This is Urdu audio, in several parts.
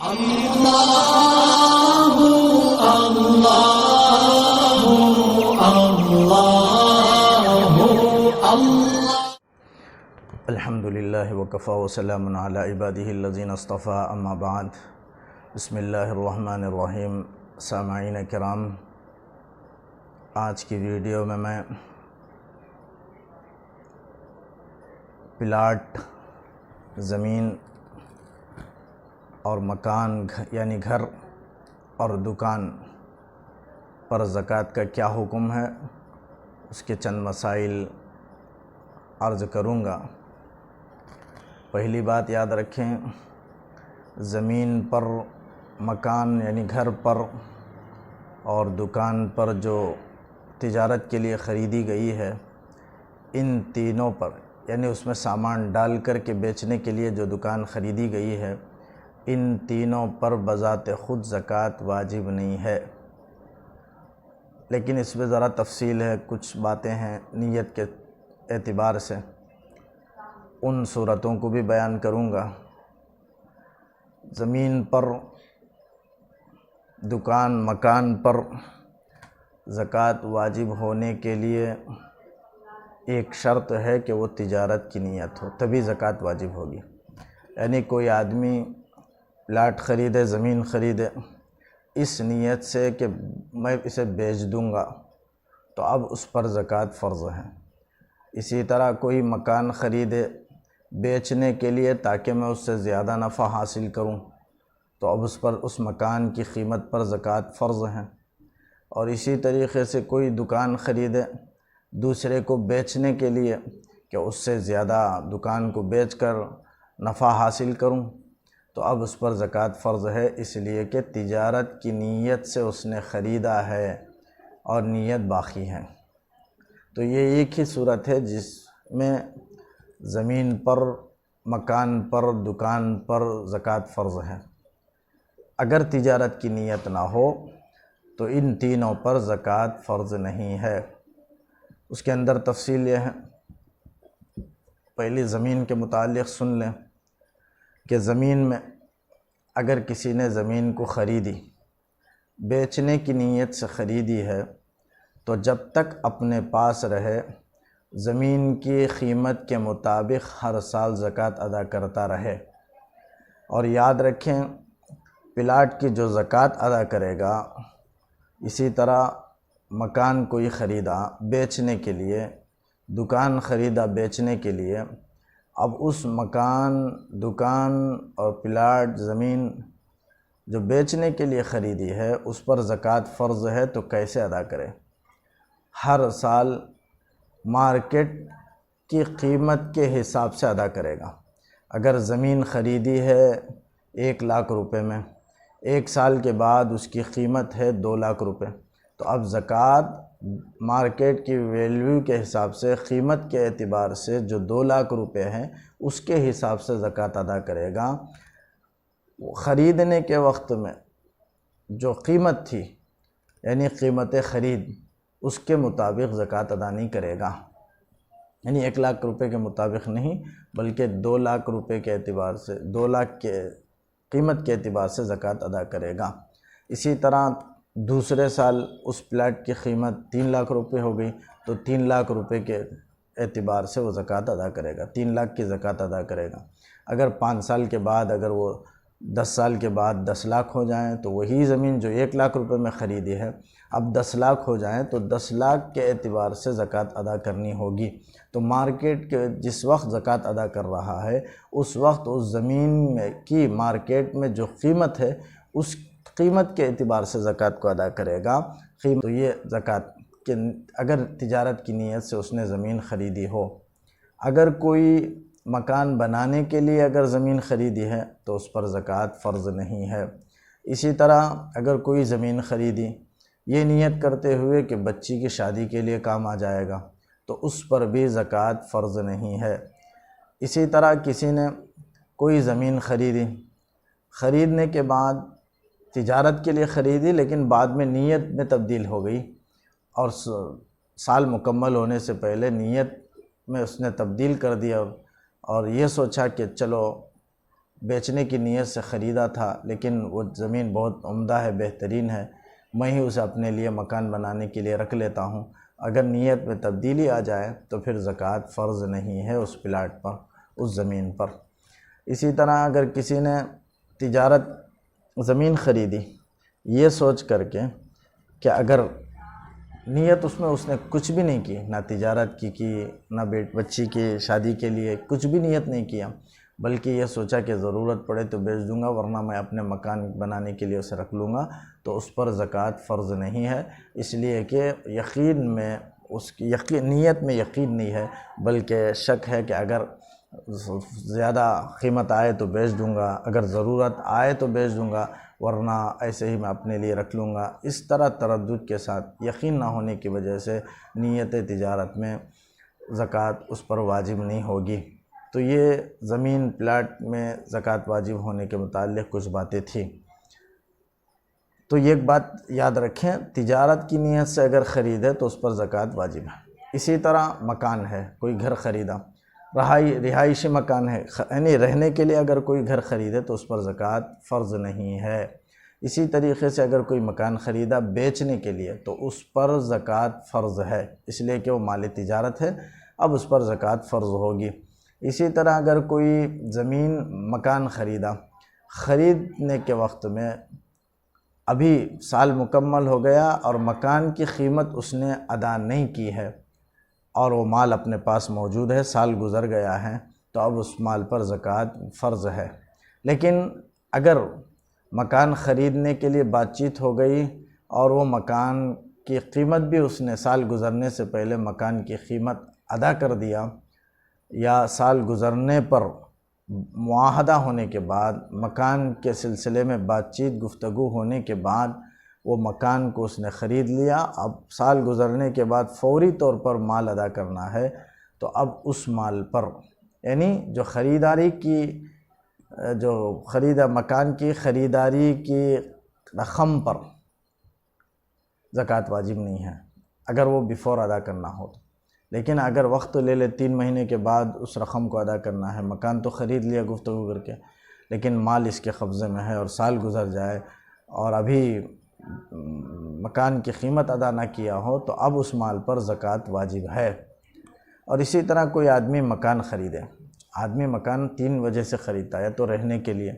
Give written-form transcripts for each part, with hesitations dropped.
اللہ اللہ اللہ اللہ۔ الحمدللہ وکفی وسلام علی عبادہ الذین اصطفی، اما بعد، بسم اللہ الرحمن الرحیم۔ سامعین کرام، آج کی ویڈیو میں پلاٹ، زمین اور مکان یعنی گھر اور دکان پر زکوٰۃ کا کیا حکم ہے، اس کے چند مسائل عرض کروں گا۔ پہلی بات یاد رکھیں، زمین پر، مکان یعنی گھر پر اور دکان پر جو تجارت کے لیے خریدی گئی ہے، ان تینوں پر یعنی اس میں سامان ڈال کر کے بیچنے کے لیے جو دکان خریدی گئی ہے، ان تینوں پر بذات خود زکوٰۃ واجب نہیں ہے، لیکن اس میں ذرا تفصیل ہے، کچھ باتیں ہیں نیت کے اعتبار سے، ان صورتوں کو بھی بیان کروں گا۔ زمین پر، دکان، مکان پر زکوٰۃ واجب ہونے کے لیے ایک شرط ہے کہ وہ تجارت کی نیت ہو، تبھی زکوٰۃ واجب ہوگی۔ یعنی کوئی آدمی پلاٹ خریدے، زمین خریدے اس نیت سے کہ میں اسے بیچ دوں گا، تو اب اس پر زکوٰۃ فرض ہے۔ اسی طرح کوئی مکان خریدے بیچنے کے لیے تاکہ میں اس سے زیادہ نفع حاصل کروں، تو اب اس مکان کی قیمت پر زکوٰۃ فرض ہے۔ اور اسی طریقے سے کوئی دکان خریدے دوسرے کو بیچنے کے لیے کہ اس سے زیادہ دکان کو بیچ کر نفع حاصل کروں، تو اب اس پر زکوٰۃ فرض ہے، اس لیے کہ تجارت کی نیت سے اس نے خریدا ہے اور نیت باقی ہے۔ تو یہ ایک ہی صورت ہے جس میں زمین پر، مکان پر، دکان پر زکوٰۃ فرض ہے۔ اگر تجارت کی نیت نہ ہو تو ان تینوں پر زکوٰۃ فرض نہیں ہے۔ اس کے اندر تفصیل یہ ہے، پہلی زمین کے متعلق سن لیں کہ زمین میں اگر کسی نے زمین کو خریدی، بیچنے کی نیت سے خریدی ہے، تو جب تک اپنے پاس رہے زمین کی قیمت کے مطابق ہر سال زکوٰۃ ادا کرتا رہے۔ اور یاد رکھیں، پلاٹ کی جو زکوٰۃ ادا کرے گا، اسی طرح مکان کوئی خریدا بیچنے کے لیے، دکان خریدا بیچنے کے لیے، اب اس مکان، دکان اور پلاٹ، زمین جو بیچنے کے لیے خریدی ہے اس پر زکوٰۃ فرض ہے، تو کیسے ادا کرے؟ ہر سال مارکیٹ کی قیمت کے حساب سے ادا کرے گا۔ اگر زمین خریدی ہے 1,00,000 روپے میں، 1 سال کے بعد اس کی قیمت ہے 2,00,000 روپے، تو اب زکوٰۃ مارکیٹ کی ویلیو کے حساب سے، قیمت کے اعتبار سے جو 2,00,000 روپے ہیں اس کے حساب سے زکوٰۃ ادا کرے گا۔ خریدنے کے وقت میں جو قیمت تھی یعنی قیمت خرید، اس کے مطابق زکوٰۃ ادا نہیں کرے گا، یعنی 1,00,000 روپے کے مطابق نہیں بلکہ 2,00,000 روپے کے اعتبار سے، 2,00,000 کے قیمت کے اعتبار سے زکوٰۃ ادا کرے گا۔ اسی طرح دوسرے سال اس پلاٹ کی قیمت 3,00,000 روپے ہو گئی، تو 3,00,000 روپے کے اعتبار سے وہ زکوٰۃ ادا کرے گا، 3,00,000 کی زکوٰۃ ادا کرے گا۔ اگر 5 سال کے بعد، اگر وہ 10 سال کے بعد 10,00,000 ہو جائیں، تو وہی زمین جو 1,00,000 روپے میں خریدی ہے اب 10,00,000 ہو جائیں تو 10,00,000 کے اعتبار سے زکوٰۃ ادا کرنی ہوگی۔ تو مارکیٹ کے جس وقت زکوٰۃ ادا کر رہا ہے اس وقت اس زمین کی مارکیٹ میں جو قیمت ہے اس قیمت کے اعتبار سے زکوٰۃ کو ادا کرے گا۔ تو یہ زکوٰۃ کہ اگر تجارت کی نیت سے اس نے زمین خریدی ہو۔ اگر کوئی مکان بنانے کے لیے اگر زمین خریدی ہے تو اس پر زکوٰۃ فرض نہیں ہے۔ اسی طرح اگر کوئی زمین خریدی یہ نیت کرتے ہوئے کہ بچی کی شادی کے لیے کام آ جائے گا، تو اس پر بھی زکوٰۃ فرض نہیں ہے۔ اسی طرح کسی نے کوئی زمین خریدی، خریدنے کے بعد تجارت کے لیے خریدی لیکن بعد میں نیت میں تبدیل ہو گئی، اور سال مکمل ہونے سے پہلے نیت میں اس نے تبدیل کر دیا اور یہ سوچا کہ چلو بیچنے کی نیت سے خریدا تھا، لیکن وہ زمین بہت عمدہ ہے، بہترین ہے، میں ہی اسے اپنے لیے مکان بنانے کے لیے رکھ لیتا ہوں، اگر نیت میں تبدیلی آ جائے تو پھر زکوٰۃ فرض نہیں ہے اس پلاٹ پر، اس زمین پر۔ اسی طرح اگر کسی نے تجارت زمین خریدی یہ سوچ کر کے کہ اگر نیت اس نے کچھ بھی نہیں کی، نہ تجارت کی نہ بچی کی شادی کے لیے کچھ بھی نیت نہیں کیا، بلکہ یہ سوچا کہ ضرورت پڑے تو بیچ دوں گا ورنہ میں اپنے مکان بنانے کے لیے اسے رکھ لوں گا، تو اس پر زکوٰۃ فرض نہیں ہے، اس لیے کہ یقین میں اس کی نیت میں یقین نہیں ہے، بلکہ شک ہے کہ اگر زیادہ قیمت آئے تو بیچ دوں گا، اگر ضرورت آئے تو بیچ دوں گا ورنہ ایسے ہی میں اپنے لیے رکھ لوں گا۔ اس طرح تردد کے ساتھ یقین نہ ہونے کی وجہ سے نیت تجارت میں زکوٰۃ اس پر واجب نہیں ہوگی۔ تو یہ زمین پلاٹ میں زکوٰۃ واجب ہونے کے متعلق کچھ باتیں تھیں۔ تو یہ ایک بات یاد رکھیں، تجارت کی نیت سے اگر خریدے تو اس پر زکوٰۃ واجب ہے۔ اسی طرح مکان ہے، کوئی گھر خریدا، رہائشی مکان ہے، یعنی رہنے کے لیے اگر کوئی گھر خریدے تو اس پر زکوٰۃ فرض نہیں ہے۔ اسی طریقے سے اگر کوئی مکان خریدا بیچنے کے لیے تو اس پر زکوٰۃ فرض ہے، اس لیے کہ وہ مال تجارت ہے، اب اس پر زکوٰۃ فرض ہوگی۔ اسی طرح اگر کوئی زمین مکان خریدا، خریدنے کے وقت میں ابھی سال مکمل ہو گیا اور مکان کی قیمت اس نے ادا نہیں کی ہے اور وہ مال اپنے پاس موجود ہے، سال گزر گیا ہے، تو اب اس مال پر زکوٰۃ فرض ہے۔ لیکن اگر مکان خریدنے کے لیے بات چیت ہو گئی اور وہ مکان کی قیمت بھی اس نے سال گزرنے سے پہلے مکان کی قیمت ادا کر دیا، یا سال گزرنے پر معاہدہ ہونے کے بعد مکان کے سلسلے میں بات چیت گفتگو ہونے کے بعد وہ مکان کو اس نے خرید لیا، اب سال گزرنے کے بعد فوری طور پر مال ادا کرنا ہے، تو اب اس مال پر یعنی جو خریداری کی مکان کی خریداری کی رقم پر زکوٰۃ واجب نہیں ہے اگر وہ بیفور ادا کرنا ہو تو۔ لیکن اگر وقت لے لے 3 مہینے کے بعد اس رقم کو ادا کرنا ہے، مکان تو خرید لیا گفتگو کر کے، لیکن مال اس کے قبضے میں ہے اور سال گزر جائے اور ابھی مکان کی قیمت ادا نہ کیا ہو تو اب اس مال پر زکوٰۃ واجب ہے۔ اور اسی طرح کوئی آدمی مکان خریدے، آدمی مکان 3 وجہ سے خریدتا ہے، یا تو رہنے کے لیے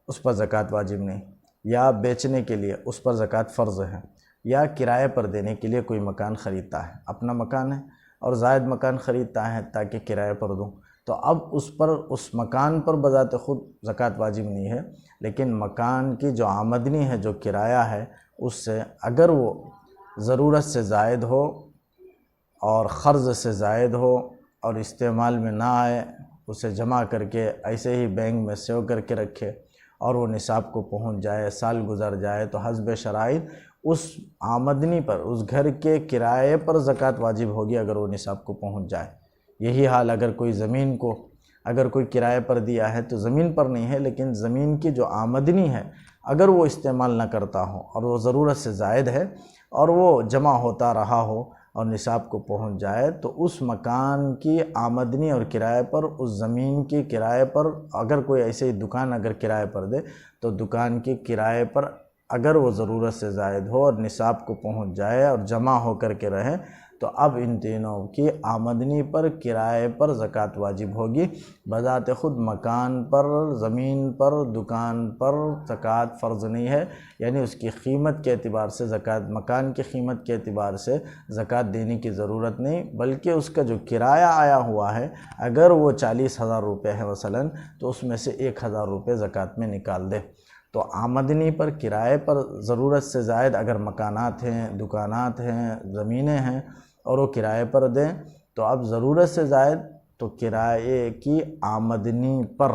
اس پر زکوٰۃ واجب نہیں، یا بیچنے کے لیے اس پر زکوٰۃ فرض ہے، یا کرائے پر دینے کے لیے کوئی مکان خریدتا ہے، اپنا مکان ہے اور زائد مکان خریدتا ہے تاکہ کرائے پر دوں، تو اب اس مکان پر بذات خود زکوٰۃ واجب نہیں ہے، لیکن مکان کی جو آمدنی ہے، جو کرایہ ہے، اس سے اگر وہ ضرورت سے زائد ہو اور قرض سے زائد ہو اور استعمال میں نہ آئے، اسے جمع کر کے ایسے ہی بینک میں سیو کر کے رکھے اور وہ نصاب کو پہنچ جائے، سال گزر جائے، تو حسب شرائط اس آمدنی پر، اس گھر کے کرائے پر زکوٰۃ واجب ہوگی اگر وہ نصاب کو پہنچ جائے۔ یہی حال اگر کوئی زمین کو اگر کوئی کرائے پر دیا ہے تو زمین پر نہیں ہے، لیکن زمین کی جو آمدنی ہے اگر وہ استعمال نہ کرتا ہو اور وہ ضرورت سے زائد ہے اور وہ جمع ہوتا رہا ہو اور نصاب کو پہنچ جائے، تو اس مکان کی آمدنی اور کرائے پر، اس زمین کی کرائے پر، اگر کوئی ایسے ہی دکان اگر کرائے پر دے تو دکان کی کرائے پر اگر وہ ضرورت سے زائد ہو اور نصاب کو پہنچ جائے اور جمع ہو کر کے رہے، تو اب ان تینوں کی آمدنی پر، کرائے پر زکوٰۃ واجب ہوگی۔ بذات خود مکان پر، زمین پر، دکان پر زکوٰۃ فرض نہیں ہے، یعنی اس کی قیمت کے اعتبار سے زکوٰۃ، مکان کی قیمت کے اعتبار سے زکوٰۃ دینے کی ضرورت نہیں، بلکہ اس کا جو کرایہ آیا ہوا ہے اگر وہ 40,000 روپے ہے مثلا، تو اس میں سے 1,000 روپے زکوٰۃ میں نکال دے۔ تو آمدنی پر، کرائے پر ضرورت سے زائد اگر مکانات ہیں، دکانات ہیں، زمینیں ہیں اور وہ کرائے پر دیں، تو اب ضرورت سے زائد تو کرائے کی آمدنی پر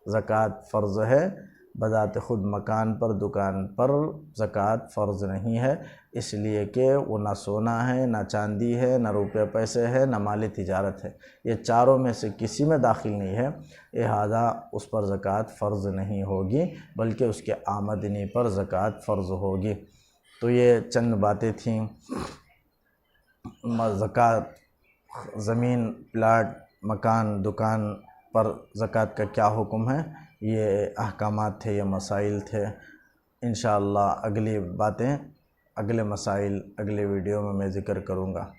زکوٰۃ فرض ہے، بذات خود مکان پر، دکان پر زکوٰۃ فرض نہیں ہے، اس لیے کہ وہ نہ سونا ہے، نہ چاندی ہے، نہ روپے پیسے ہے، نہ مال تجارت ہے، یہ چاروں میں سے کسی میں داخل نہیں ہے، لہذا اس پر زکوٰۃ فرض نہیں ہوگی، بلکہ اس کے آمدنی پر زکوٰۃ فرض ہوگی۔ تو یہ چند باتیں تھیں، زکوٰۃ، زمین، پلاٹ، مکان، دکان پر زکوٰۃ کا کیا حکم ہے، یہ احکامات تھے، یہ مسائل تھے۔ انشاءاللہ اگلی باتیں، اگلے مسائل اگلے ویڈیو میں ذکر کروں گا۔